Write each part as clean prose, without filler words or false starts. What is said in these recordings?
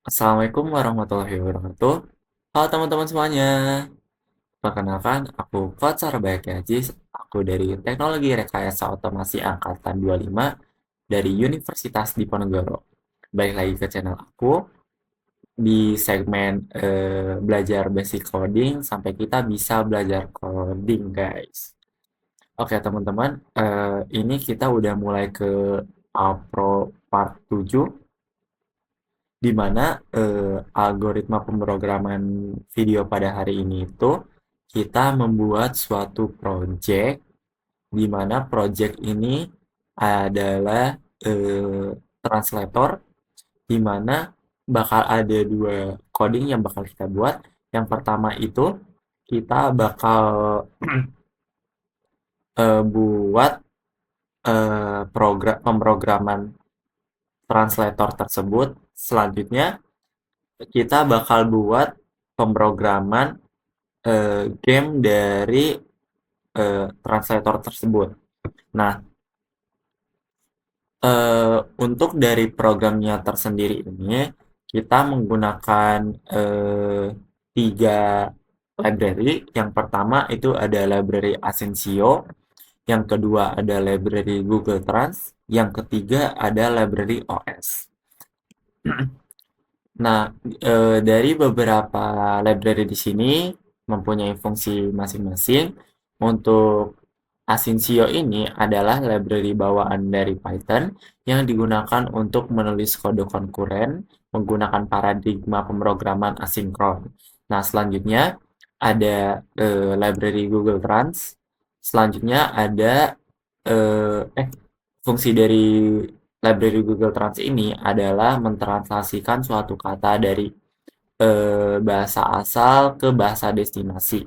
Assalamualaikum warahmatullahi wabarakatuh. Halo teman-teman semuanya. Perkenalkan, aku Fatsar Bayakiaziz. Aku dari Teknologi Rekayasa Otomasi Angkatan 25 dari Universitas Diponegoro. Balik lagi ke channel aku di segmen belajar basic coding sampai kita bisa belajar coding, guys. Oke, teman-teman, ini kita udah mulai ke Pro Part 7 di mana algoritma pemrograman video pada hari ini itu kita membuat suatu project di mana project ini adalah translator di mana bakal ada dua coding yang bakal kita buat. Yang pertama itu kita bakal buat program pemrograman translator tersebut. Selanjutnya kita bakal buat pemrograman game dari translator tersebut. Nah, untuk dari programnya tersendiri ini, kita menggunakan tiga library. Yang pertama itu ada library Asensio, yang kedua ada library Google Trans, yang ketiga ada library OS. Nah, dari beberapa library di sini mempunyai fungsi masing-masing. Untuk Asensio ini adalah library bawaan dari Python yang digunakan untuk menulis kode konkuren menggunakan paradigma pemrograman asinkron. Nah, selanjutnya ada library Google Trans. Selanjutnya ada fungsi dari library Google Trans ini adalah mentranslasikan suatu kata dari bahasa asal ke bahasa destinasi.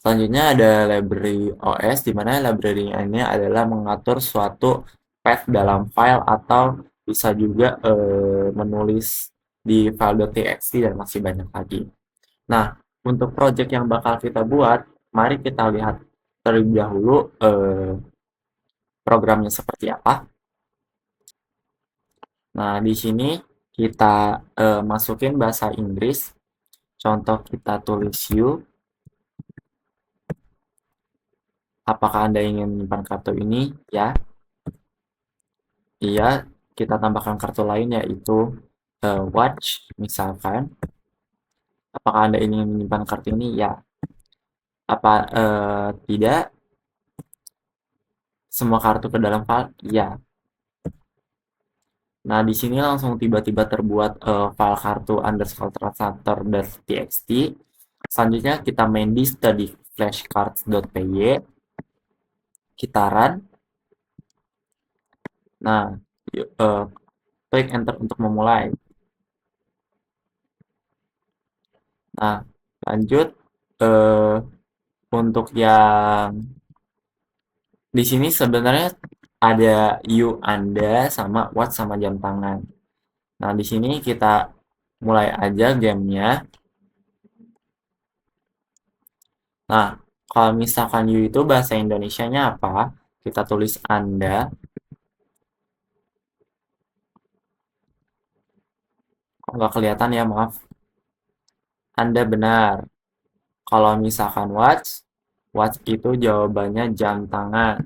Selanjutnya ada library OS, di mana library ini adalah mengatur suatu path dalam file atau bisa juga menulis di file.txt dan masih banyak lagi. Nah, untuk project yang bakal kita buat, mari kita lihat terlebih dahulu programnya seperti apa. Nah, di sini kita masukin bahasa Inggris. Contoh kita tulis you. Apakah Anda ingin menyimpan kartu ini? Ya. Iya. Kita tambahkan kartu lain yaitu watch, misalkan. Apakah Anda ingin menyimpan kartu ini? Ya. Apa tidak? Semua kartu ke dalam file? Ya. Nah, di sini langsung tiba-tiba terbuat file kartu underscore translator.txt. Selanjutnya kita main di study flashcards.py. Kita run. Nah, klik enter untuk memulai. Nah, lanjut untuk yang di sini sebenarnya ada you Anda sama what sama jam tangan. Nah, di sini kita mulai aja gamenya. Nah, kalau misalkan you itu bahasa Indonesianya apa? Kita tulis Anda. Kok nggak kelihatan ya, maaf. Anda benar. Kalau misalkan watch, watch itu jawabannya jam tangan.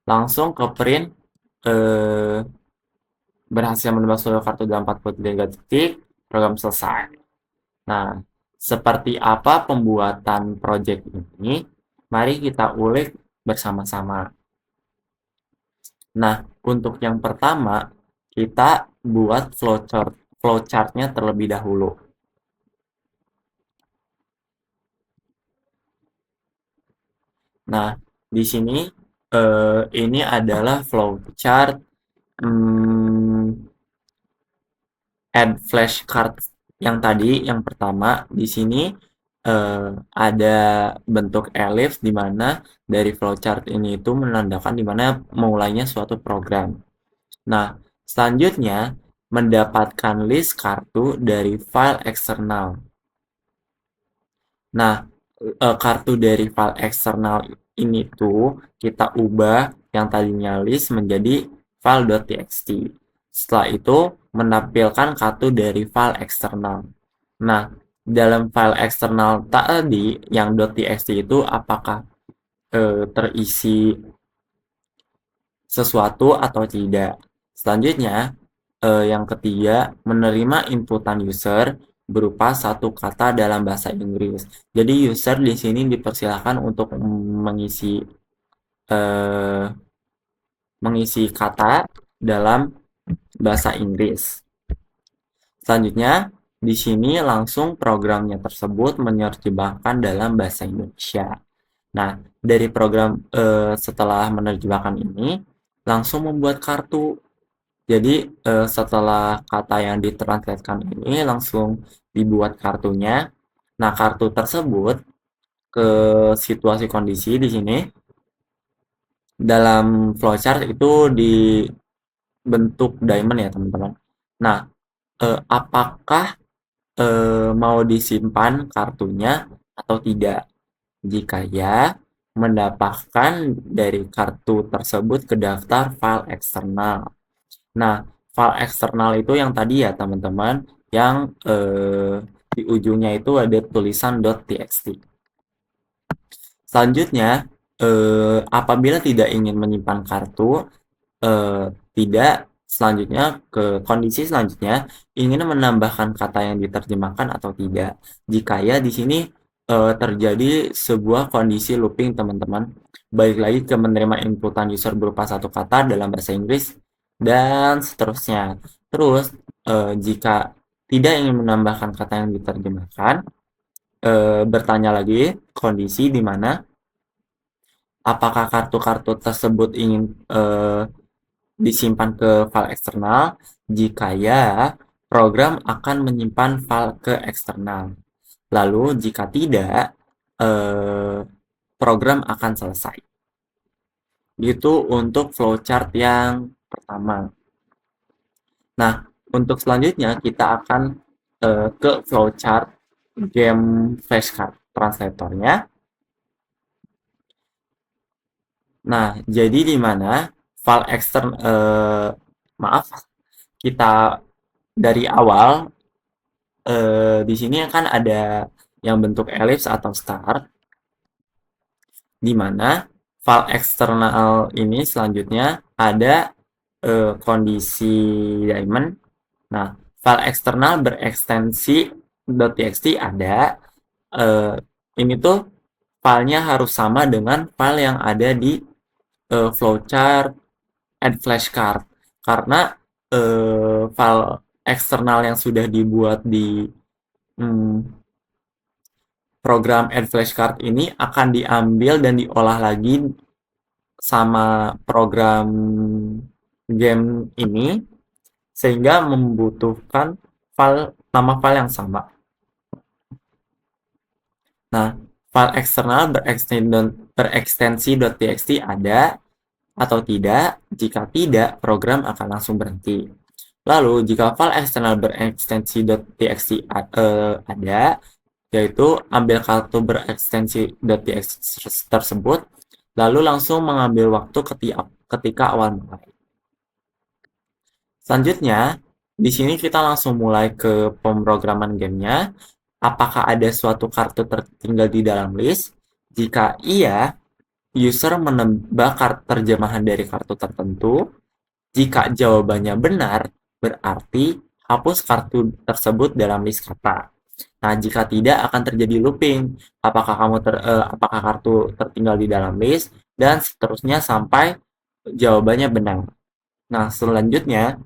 Langsung ke print berhasil menebak seluruh kartu dalam 43 detik, program selesai. Nah, seperti apa pembuatan project ini? Mari kita ulik bersama-sama. Nah, untuk yang pertama, kita buat flowchart-nya terlebih dahulu. Nah, di sini ini adalah flowchart add flashcard yang tadi, yang pertama. Di sini ada bentuk ellipse di mana dari flowchart ini itu menandakan di mana mulainya suatu program. Nah, selanjutnya mendapatkan list kartu dari file eksternal. Nah, kartu dari file eksternal ini tuh kita ubah yang tadinya list menjadi file.txt. Setelah itu menampilkan kartu dari file eksternal. Nah, dalam file eksternal tadi yang .txt itu apakah terisi sesuatu atau tidak. Selanjutnya, yang ketiga, menerima inputan user berupa satu kata dalam bahasa Inggris. Jadi user di sini dipersilakan untuk eh, mengisi kata dalam bahasa Inggris. Selanjutnya, di sini langsung programnya tersebut menerjemahkan dalam bahasa Indonesia. Nah, dari program setelah menerjemahkan ini, langsung membuat kartu. Jadi, setelah kata yang ditranslatekan ini langsung dibuat kartunya. Nah, kartu tersebut ke situasi kondisi di sini dalam flowchart itu dibentuk diamond ya, teman-teman. Nah, apakah mau disimpan kartunya atau tidak? Jika ya, mendapatkan dari kartu tersebut ke daftar file eksternal. Nah, file eksternal itu yang tadi ya teman-teman, yang di ujungnya itu ada tulisan .txt. Selanjutnya, apabila tidak ingin menyimpan kartu, tidak, selanjutnya ke kondisi selanjutnya, ingin menambahkan kata yang diterjemahkan atau tidak. Jika ya, di sini terjadi sebuah kondisi looping teman-teman. Balik lagi ke menerima inputan user berupa satu kata dalam bahasa Inggris dan seterusnya. Terus jika tidak ingin menambahkan kata yang diterjemahkan, bertanya lagi kondisi di mana apakah kartu-kartu tersebut ingin disimpan ke file eksternal. Jika ya, program akan menyimpan file ke eksternal. Lalu jika tidak, program akan selesai. Itu untuk flowchart yang pertama. Nah, untuk selanjutnya kita akan ke flowchart game flashcard translatornya. Nah, jadi di mana file eksternal, maaf, kita dari awal di sini kan ada yang bentuk ellipse atau star, di mana file eksternal ini selanjutnya ada kondisi diamond. Nah, file eksternal berekstensi .txt ada. Ini tuh filenya harus sama dengan file yang ada di flowchart add flashcard, karena file eksternal yang sudah dibuat di program add flashcard ini akan diambil dan diolah lagi sama program game ini, sehingga membutuhkan nama file yang sama. Nah, file eksternal berekstensi .txt ada atau tidak. Jika tidak, program akan langsung berhenti. Lalu, jika file eksternal berekstensi .txt ada, yaitu ambil kartu berekstensi .txt tersebut, lalu langsung mengambil waktu ketika awal mulai. Selanjutnya, di sini kita langsung mulai ke pemrograman gamenya. Apakah ada suatu kartu tertinggal di dalam list? Jika iya, user menambah terjemahan dari kartu tertentu. Jika jawabannya benar, berarti hapus kartu tersebut dalam list kata. Nah, jika tidak akan terjadi looping. Apakah kartu tertinggal di dalam list dan seterusnya sampai jawabannya benar. Nah, selanjutnya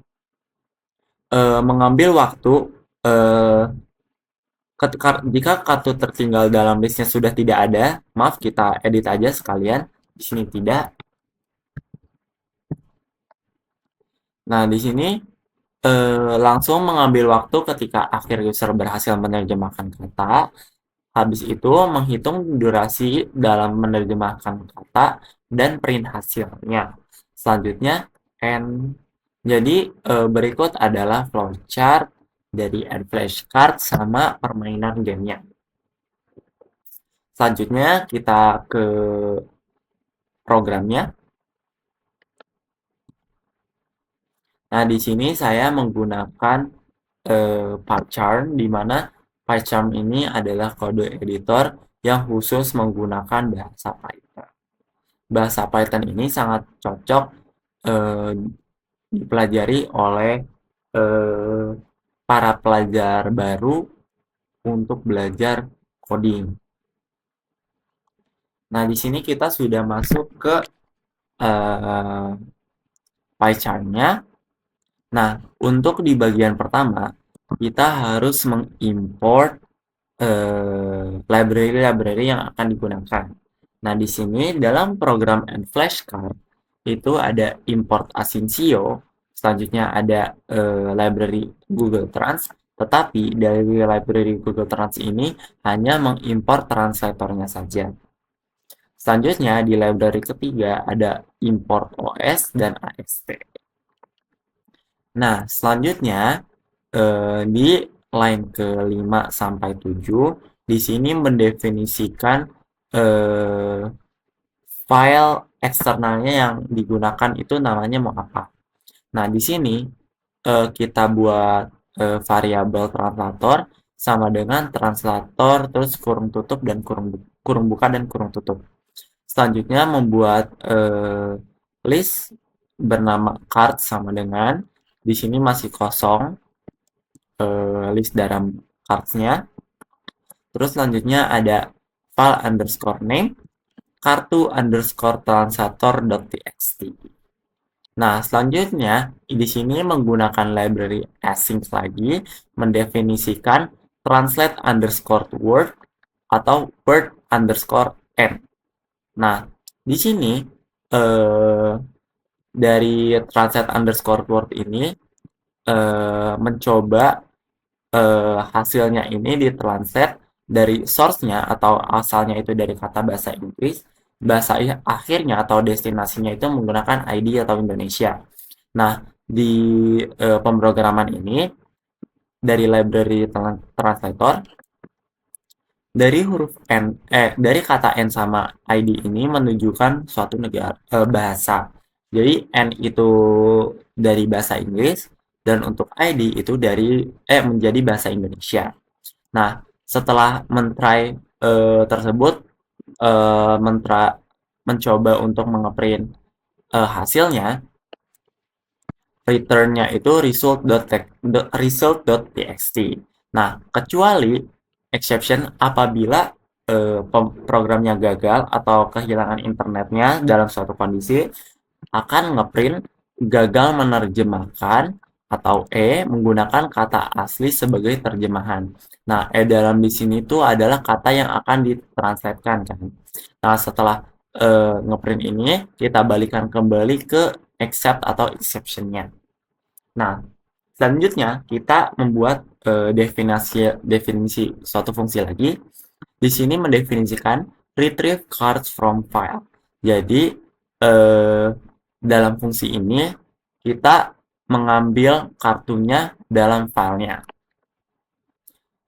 mengambil waktu jika kartu tertinggal dalam listnya sudah tidak ada, maaf kita edit aja sekalian. Di sini tidak. Nah, di sini langsung mengambil waktu ketika akhir user berhasil menerjemahkan kata. Habis itu menghitung durasi dalam menerjemahkan kata dan print hasilnya. Selanjutnya end. Jadi berikut adalah flowchart dari add flashcard sama permainan gamenya. Selanjutnya kita ke programnya. Nah, di sini saya menggunakan PyCharm, di mana PyCharm ini adalah kode editor yang khusus menggunakan bahasa Python. Bahasa Python ini sangat cocok eh, dipelajari oleh eh, para pelajar baru untuk belajar coding. Nah, di sini kita sudah masuk ke eh, PyCharm-nya. Nah, untuk di bagian pertama, kita harus mengimport library-library yang akan digunakan. Nah, di sini dalam program Flashcard itu ada import Asyncio, selanjutnya ada library Google Trans, tetapi dari library Google Trans ini hanya mengimport translatornya saja. Selanjutnya di library ketiga ada import OS dan AST. Nah, selanjutnya di line ke-5 sampai 7 di sini mendefinisikan eh, file eksternalnya yang digunakan itu namanya mau apa. Nah, di sini kita buat variabel translator sama dengan translator terus kurung tutup dan kurung buka dan kurung tutup. Selanjutnya membuat list bernama card sama dengan di sini masih kosong list dalam cards-nya. Terus selanjutnya ada file underscore name kartu underscore translator.txt. Nah, selanjutnya di sini menggunakan library async lagi mendefinisikan translate underscore word atau word underscore n. Nah, di sini eh, dari translate underscore word ini mencoba hasilnya ini ditranslate dari source-nya atau asalnya itu dari kata bahasa Inggris, bahasa akhirnya atau destinasinya itu menggunakan ID atau Indonesia. Nah, di pemrograman ini dari library translator dari huruf N dari kata N sama ID ini menunjukkan suatu negara bahasa. Jadi N itu dari bahasa Inggris dan untuk ID itu dari menjadi bahasa Indonesia. Nah, setelah mentry tersebut mencoba untuk mengeprint hasilnya, return-nya itu result.txt. Nah, kecuali exception apabila programnya gagal atau kehilangan internetnya dalam suatu kondisi akan ngeprint gagal menerjemahkan atau menggunakan kata asli sebagai terjemahan. Nah, dalam di sini tuh adalah kata yang akan ditranslatekan kan. Nah, setelah ngeprint ini kita balikan kembali ke except atau exception-nya. Nah, selanjutnya kita membuat definisi suatu fungsi lagi. Di sini mendefinisikan retrieve cards from file. Jadi dalam fungsi ini kita mengambil kartunya dalam filenya.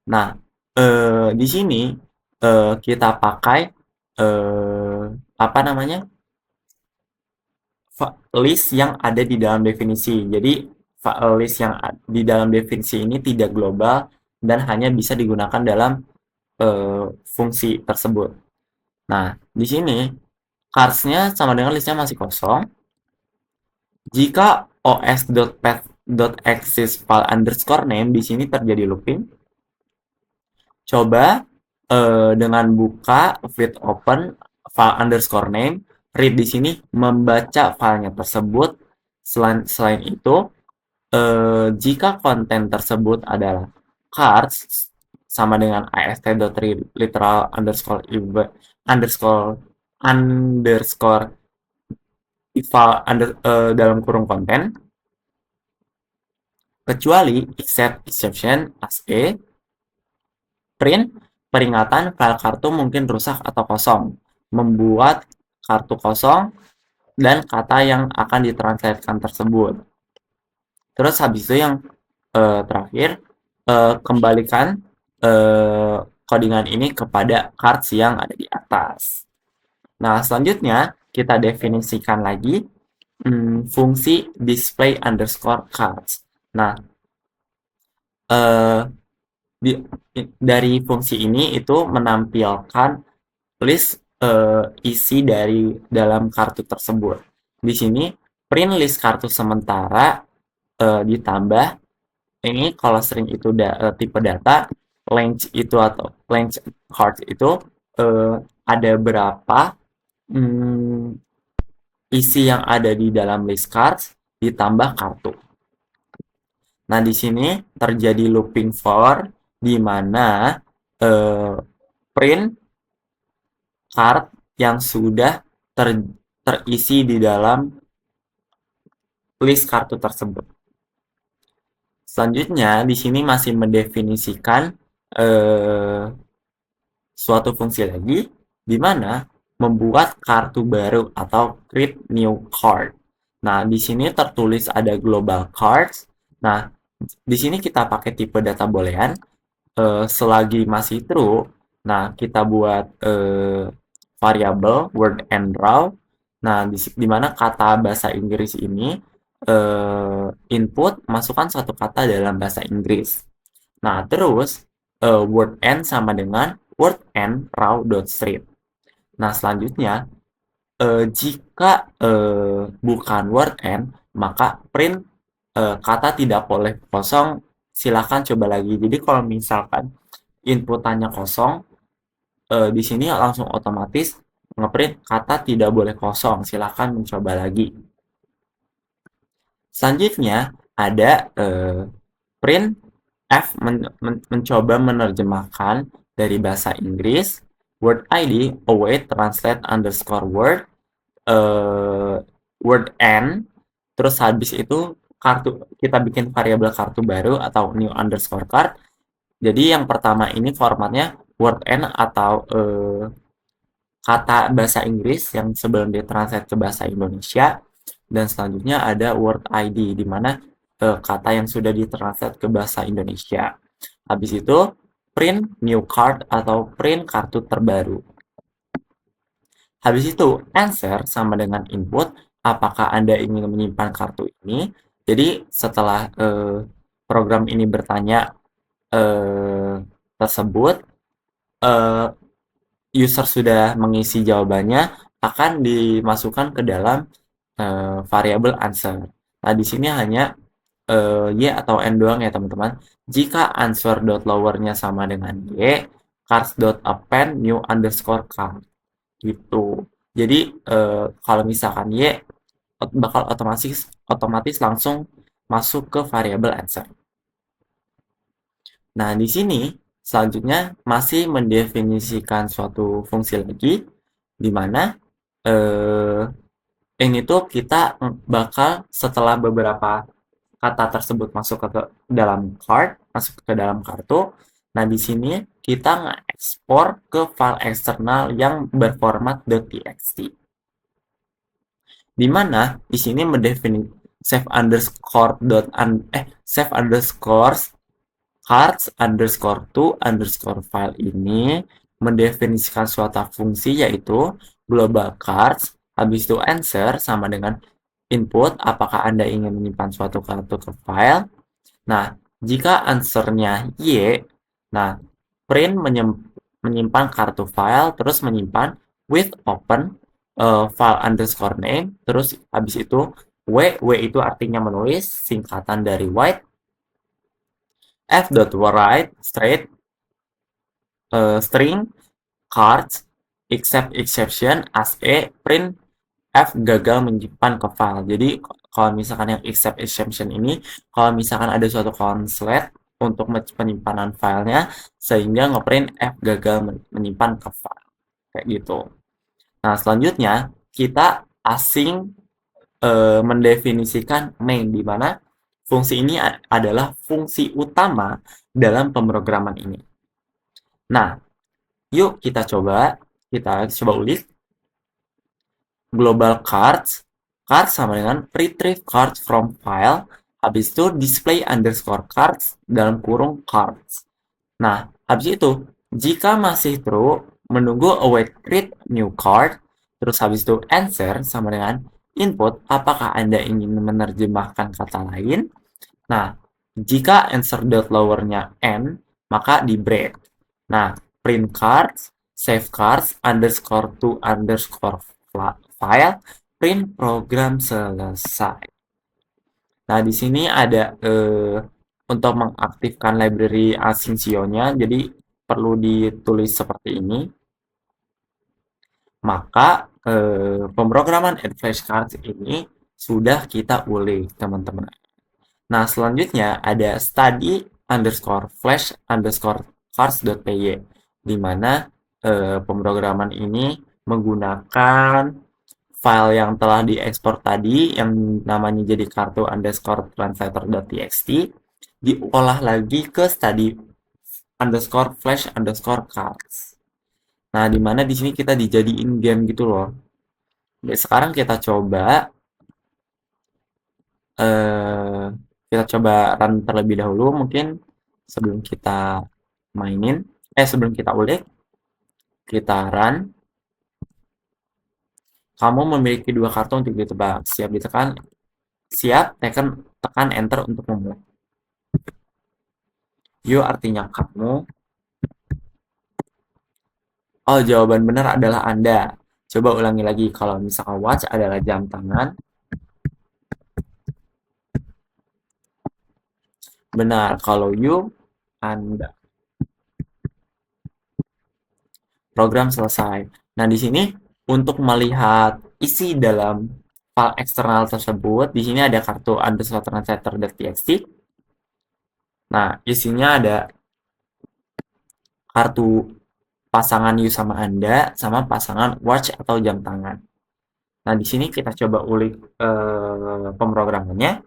Nah, di sini kita pakai apa namanya list yang ada di dalam definisi. Jadi list yang di dalam definisi ini tidak global dan hanya bisa digunakan dalam fungsi tersebut. Nah, di sini cards-nya sama dengan listnya masih kosong. Jika os.path.access file underscore name di sini terjadi looping, coba dengan buka read open file underscore name, read di sini membaca filenya tersebut. Selain itu, jika konten tersebut adalah cards sama dengan ast.literal underscore underscore file dalam kurung konten, kecuali exception as print peringatan file kartu mungkin rusak atau kosong, membuat kartu kosong dan kata yang akan ditranslatekan tersebut. Terus habis itu yang terakhir kembalikan codingan ini kepada cards yang ada di atas. Nah, selanjutnya kita definisikan lagi fungsi display underscore cards. Nah, eh, di- dari fungsi ini itu menampilkan list isi dari dalam kartu tersebut. Di sini print list kartu sementara ditambah ini kalau string itu tipe data, length itu atau length card itu eh, ada berapa hmm, isi yang ada di dalam list cards ditambah kartu. Nah, di sini terjadi looping for di mana eh, print card yang sudah terisi di dalam list kartu tersebut. Selanjutnya, di sini masih mendefinisikan eh, suatu fungsi lagi, di mana membuat kartu baru atau create new card. Nah, di sini tertulis ada global cards. Nah, di sini kita pakai tipe data boolean. Selagi masih true, nah kita buat variabel word and raw. Nah, di mana kata bahasa Inggris ini input masukkan satu kata dalam bahasa Inggris. Nah, terus word end sama dengan word end raw.strip. Nah, selanjutnya jika bukan word end, maka print kata tidak boleh kosong. Silakan coba lagi. Jadi kalau misalkan inputannya kosong, di sini langsung otomatis ngeprint kata tidak boleh kosong. Silakan mencoba lagi. Selanjutnya ada print F mencoba menerjemahkan dari bahasa Inggris word ID await translate underscore word word n, terus habis itu kartu kita bikin variabel kartu baru atau new underscore card. Jadi yang pertama ini formatnya word n atau kata bahasa Inggris yang sebelum ditranslate ke bahasa Indonesia, dan selanjutnya ada word ID di mana kata yang sudah ditranslate ke bahasa Indonesia. Habis itu print new card atau print kartu terbaru. Habis itu answer sama dengan input apakah Anda ingin menyimpan kartu ini. Jadi setelah program ini bertanya eh, tersebut, eh, user sudah mengisi jawabannya, akan dimasukkan ke dalam variabel answer. Nah, di sini hanya y atau n doang ya teman-teman. Jika answer dot lowernya sama dengan y, cards dot append new underscore card gitu. Jadi kalau misalkan y bakal otomatis langsung masuk ke variabel answer. Nah, di sini selanjutnya masih mendefinisikan suatu fungsi lagi, di mana eh, ini tuh kita bakal setelah beberapa kata tersebut masuk ke dalam card, masuk ke dalam kartu. Nah, di sini kita nge-export ke file eksternal yang berformat .txt. Di mana di sini mendefinisikan save underscore cards underscore to underscore file ini mendefinisikan suatu fungsi yaitu global cards, habis itu answer sama dengan input apakah Anda ingin menyimpan suatu kartu ke file. Nah, jika answernya Y, nah print menyimpan kartu file, terus menyimpan with open file underscore name, terus habis itu W itu artinya menulis, singkatan dari white, f.write straight string cards except exception as a print F gagal menyimpan ke file. Jadi kalau misalkan yang except exception ini, kalau misalkan ada suatu konslet untuk penyimpanan filenya, sehingga ngeprint F gagal menyimpan ke file. Kayak gitu. Nah, selanjutnya kita asing mendefinisikan main, di mana fungsi ini adalah fungsi utama dalam pemrograman ini. Nah, yuk kita coba ulik. Global cards, cards sama dengan retrieve cards from file, habis itu display underscore cards dalam kurung cards. Nah, habis itu jika masih true, menunggu await create new card, terus habis itu answer sama dengan input apakah Anda ingin menerjemahkan kata lain. Nah, jika answer dot lowernya n, maka di break. Nah, print cards, save cards, underscore to underscore file, print program selesai. Nah, di sini ada untuk mengaktifkan library Asyncio-nya, jadi perlu ditulis seperti ini. Maka pemrograman add flashcards ini sudah kita ulik, teman-teman. Nah, selanjutnya ada study underscore flash underscore cards.py, di mana pemrograman ini menggunakan file yang telah diekspor tadi, yang namanya jadi kartu underscore translator.txt, diolah lagi ke study underscore flash underscore cards. Nah, di mana di sini kita dijadiin game gitu loh. Oke, sekarang eh, kita coba run terlebih dahulu mungkin sebelum kita mainin, sebelum kita ulik, kita run. Kamu memiliki dua kartu untuk ditebak. Siap ditekan, siap, tekan enter untuk memulai. You artinya kamu. Oh, jawaban benar adalah Anda. Coba ulangi lagi. Kalau misalkan watch adalah jam tangan. Benar. Kalau you, Anda. Program selesai. Nah, di sini untuk melihat isi dalam file eksternal tersebut, di sini ada kartu underscore translator.txt. Nah, isinya ada kartu pasangan you sama Anda, sama pasangan watch atau jam tangan. Nah, di sini kita coba ulik pemrogramannya.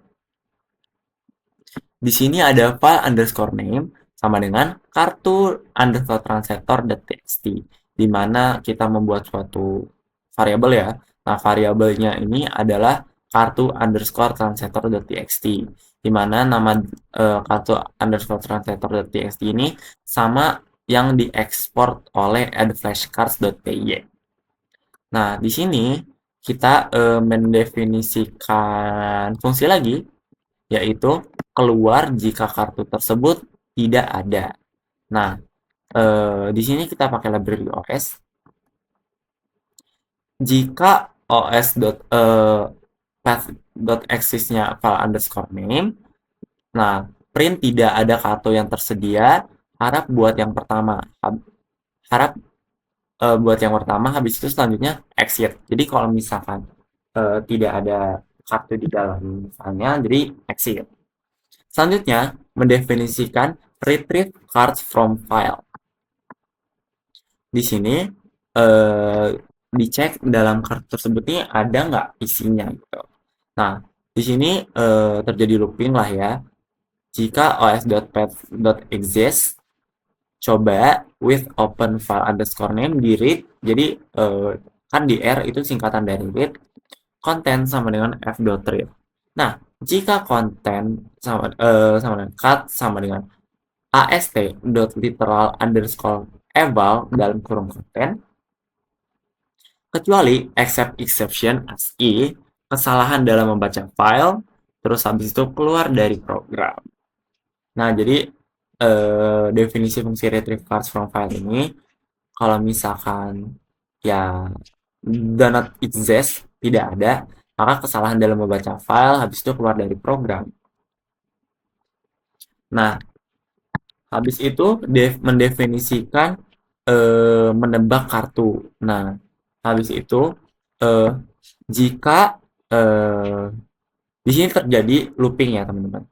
Di sini ada file underscore name sama dengan kartu underscore translator.txt, di mana kita membuat suatu variabel ya. Nah, variabelnya ini adalah kartu underscore translator.txt, di mana nama kartu underscore translator.txt ini sama yang diekspor oleh addFlashcards.py. Nah, di sini kita mendefinisikan fungsi lagi, yaitu keluar jika kartu tersebut tidak ada. Nah, di sini kita pakai library OS. Jika os.path.exist-nya file underscore name, nah, print tidak ada kartu yang tersedia, harap buat yang pertama. Harap buat yang pertama, habis itu selanjutnya exit. Jadi kalau misalkan tidak ada kartu di dalam filenya, jadi exit. Selanjutnya, mendefinisikan retrieve cards from file. Di sini dicek dalam kartu tersebut ini ada nggak isinya gitu. Nah, di sini terjadi looping lah ya. Jika os.path.exist, coba with open file underscore name di read. Jadi kan di R itu singkatan dari read. Content sama dengan f.read. Nah, jika content sama dengan cut sama dengan ast.literal underscore eval dalam kurung konten, kecuali except exception ASCII, kesalahan dalam membaca file, terus habis itu keluar dari program. Nah, jadi definisi fungsi retrieve cards from file ini, kalau misalkan ya do not exist, tidak ada, maka kesalahan dalam membaca file habis itu keluar dari program. Nah, habis itu mendefinisikan menebak kartu. Nah, habis itu eh, jika di sini terjadi looping ya teman-teman.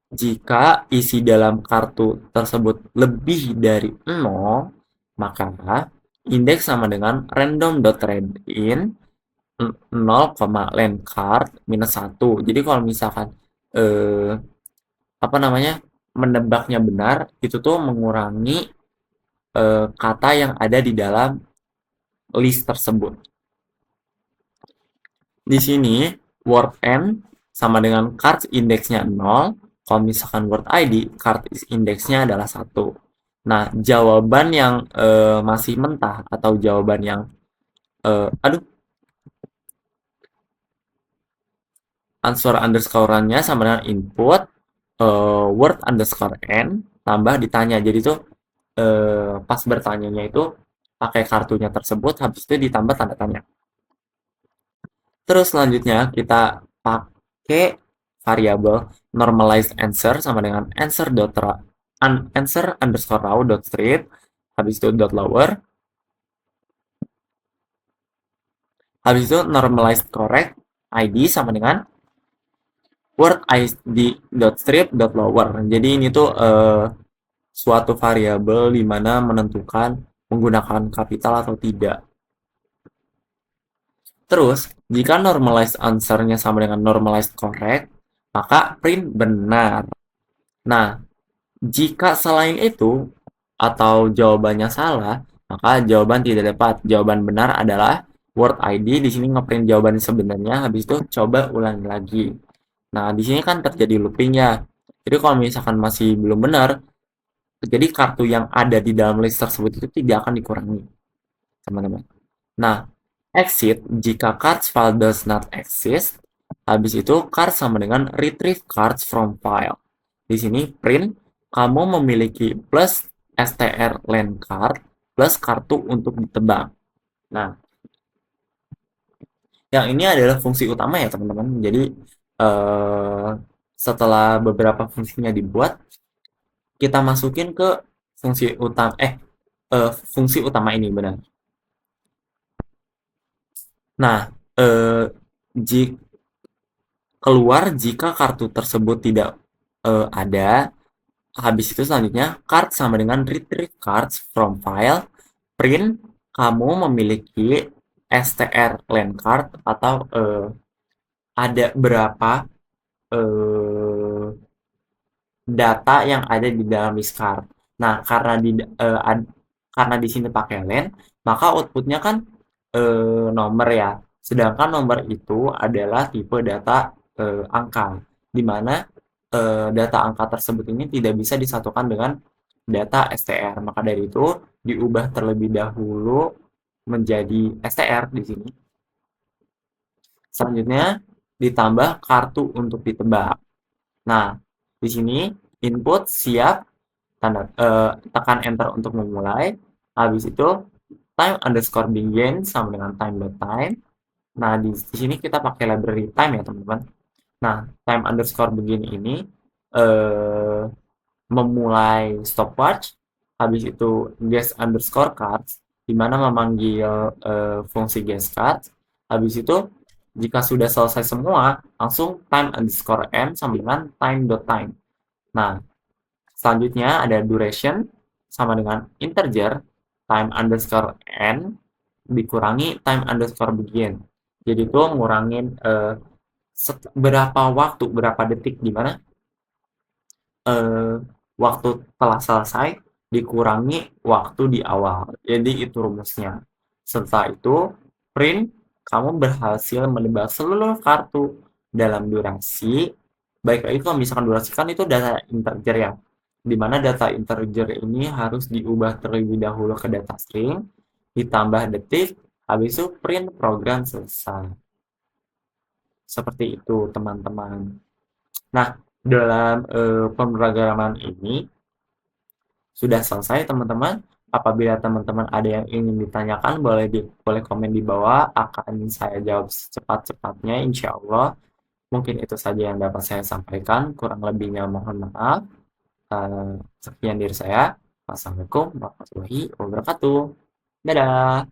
Jika isi dalam kartu tersebut lebih dari 0, maka indeks sama dengan random.readIn 0,landCard minus 1. Jadi kalau misalkan eh, apa namanya menebaknya benar, itu tuh mengurangi kata yang ada di dalam list tersebut. Di sini word n sama dengan cards indeksnya 0. Kalau misalkan word id, card indeksnya adalah 1. Nah, jawaban yang masih mentah atau jawaban yang aduh, answer underscore-nya sama dengan input word underscore n tambah ditanya. Jadi tuh pas bertanyanya itu pakai kartunya tersebut, habis itu ditambah tanda tanya. Terus selanjutnya kita pakai variabel normalized answer sama dengan answer underscore raw dot strip, habis itu dot lower, habis itu normalized correct id sama dengan word id dot strip dot lower. Jadi ini tuh suatu variabel di mana menentukan menggunakan kapital atau tidak. Terus, jika normalized answer-nya sama dengan normalized correct, maka print benar. Nah, jika selain itu atau jawabannya salah, maka jawaban tidak dapat. Jawaban benar adalah word ID. Di sini ngeprint jawaban sebenarnya, habis itu coba ulangi lagi. Nah, di sini kan terjadi looping ya. Jadi kalau misalkan masih belum benar, jadi kartu yang ada di dalam list tersebut itu tidak akan dikurangi, teman-teman. Nah, exit jika cards file does not exist. Habis itu cards sama dengan retrieve cards from file. Di sini print kamu memiliki plus str land card plus kartu untuk ditebak. Nah, yang ini adalah fungsi utama ya teman-teman. Jadi eh, setelah beberapa fungsinya dibuat, kita masukin ke fungsi utama fungsi utama ini benar. Nah, jika keluar jika kartu tersebut tidak ada. Habis itu selanjutnya card sama dengan retrieve cards from file. Print kamu memiliki str land card atau ada berapa eh, data yang ada di dalam list card. Nah, karena di sini pakai len, maka outputnya kan nomor ya. Sedangkan nomor itu adalah tipe data angka, di mana data angka tersebut ini tidak bisa disatukan dengan data str. Maka dari itu diubah terlebih dahulu menjadi str di sini. Selanjutnya ditambah kartu untuk ditebak. Nah, di sini input siap, tekan enter untuk memulai. Habis itu time underscore begin sama dengan time dot time. Nah, di sini kita pakai library time ya teman-teman. Nah, time underscore begin ini eh, memulai stopwatch. Habis itu guess underscore cards, di mana memanggil fungsi guess cards. Habis itu jika sudah selesai semua, langsung time underscore n sama dengan time dot time. Nah, selanjutnya ada duration sama dengan integer time underscore n dikurangi time underscore begin. Jadi itu ngurangin berapa waktu, berapa detik, di mana waktu telah selesai dikurangi waktu di awal. Jadi itu rumusnya. Setelah itu, print kamu berhasil menebak seluruh kartu dalam durasi. Baik lagi kalau misalkan durasi kan itu data integer ya. Di mana data integer ini harus diubah terlebih dahulu ke data string, ditambah detik, habis itu print program selesai. Seperti itu teman-teman. Nah, dalam pemrograman ini sudah selesai teman-teman. Apabila teman-teman ada yang ingin ditanyakan, boleh komen di bawah. Akan saya jawab secepat-cepatnya, insya Allah. Mungkin itu saja yang dapat saya sampaikan. Kurang lebihnya mohon maaf. Sekian dari saya. Wassalamualaikum warahmatullahi wabarakatuh. Dadah.